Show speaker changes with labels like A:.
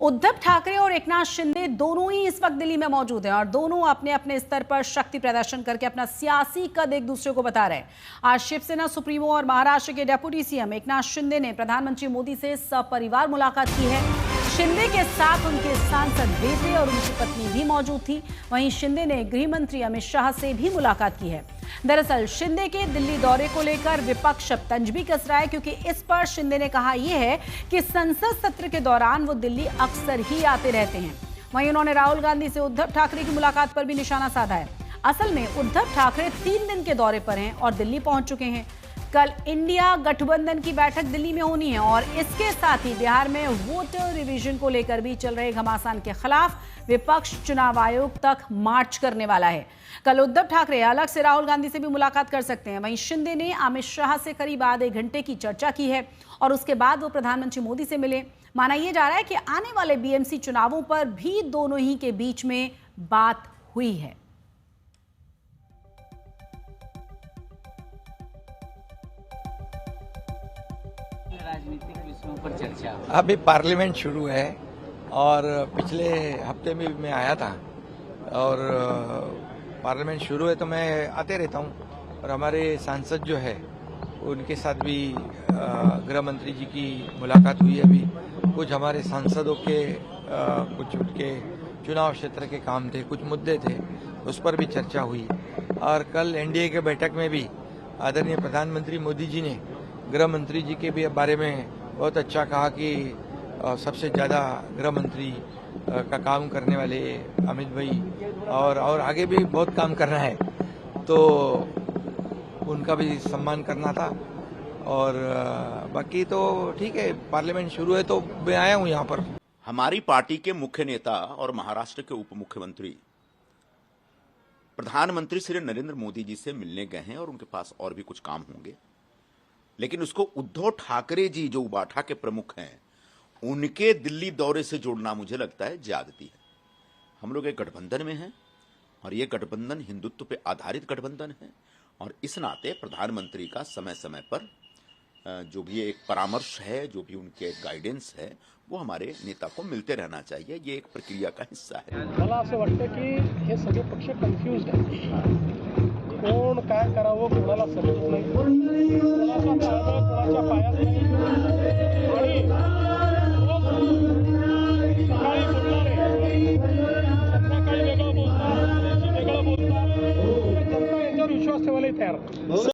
A: उद्धव ठाकरे और एकनाथ शिंदे दोनों ही इस वक्त दिल्ली में मौजूद हैं और दोनों अपने अपने स्तर पर शक्ति प्रदर्शन करके अपना सियासी कद एक दूसरे को बता रहे हैं। आज शिवसेना सुप्रीमो और महाराष्ट्र के डेप्यूटी सीएम एकनाथ शिंदे ने प्रधानमंत्री मोदी से सपरिवार मुलाकात की है। शिंदे के साथ उनके सांसद बेटे और उनकी पत्नी भी मौजूद थी। वहीं शिंदे ने गृह मंत्री अमित शाह से भी मुलाकात की है। दरअसल शिंदे के दिल्ली दौरे को लेकर विपक्ष अब तंज भी कस रहा है, क्योंकि इस पर शिंदे ने कहा यह है कि संसद सत्र के दौरान वो दिल्ली अक्सर ही आते रहते हैं। वहीं उन्होंने राहुल गांधी से उद्धव ठाकरे की मुलाकात पर भी निशाना साधा है। असल में उद्धव ठाकरे 3 दिन के दौरे पर हैं और दिल्ली पहुंच चुके हैं। कल इंडिया गठबंधन की बैठक दिल्ली में होनी है और इसके साथ ही बिहार में वोटर रिवीजन को लेकर भी चल रहे घमासान के खिलाफ विपक्ष चुनाव आयोग तक मार्च करने वाला है। कल उद्धव ठाकरे अलग से राहुल गांधी से भी मुलाकात कर सकते हैं। वहीं शिंदे ने अमित शाह से करीब आधे घंटे की चर्चा की है और उसके बाद वो प्रधानमंत्री मोदी से मिले। माना यह जा रहा है कि आने वाले बीएमसी चुनावों पर भी दोनों ही के बीच में बात हुई है।
B: राजनीतिक विषयों पर चर्चा
C: अभी पार्लियामेंट शुरू है और पिछले हफ्ते में मैं आया था और पार्लियामेंट शुरू है तो मैं आते रहता हूँ और हमारे सांसद जो है उनके साथ भी गृह मंत्री जी की मुलाकात हुई है। अभी कुछ हमारे सांसदों के कुछ उनके चुनाव क्षेत्र के काम थे, कुछ मुद्दे थे, उस पर भी चर्चा हुई। और कल एनडीए के बैठक में भी आदरणीय प्रधानमंत्री मोदी जी ने गृह मंत्री जी के भी बारे में बहुत अच्छा कहा कि सबसे ज़्यादा गृह मंत्री का काम करने वाले अमित भाई और आगे भी बहुत काम करना है, तो उनका भी सम्मान करना था। और बाकी तो ठीक है, पार्लियामेंट शुरू है तो मैं आया हूँ यहाँ पर।
D: हमारी पार्टी के मुख्य नेता और महाराष्ट्र के उप मुख्यमंत्री प्रधानमंत्री श्री नरेंद्र मोदी जी से मिलने गए हैं और उनके पास और भी कुछ काम होंगे, लेकिन उसको उद्धव ठाकरे जी जो उबाठा के प्रमुख हैं उनके दिल्ली दौरे से जोड़ना मुझे लगता है ज्यादती है। हम लोग एक गठबंधन में हैं और ये गठबंधन हिंदुत्व पे आधारित गठबंधन है और इस नाते प्रधानमंत्री का समय समय पर जो भी एक परामर्श है, जो भी उनके गाइडेंस है, वो हमारे नेता को मिलते रहना चाहिए। ये एक प्रक्रिया का हिस्सा है।
E: मला असं वाटतं की हे सगळे पक्ष कन्फ्युज्ड आहेत, कोण काय करावं कोणाला समजत नाही।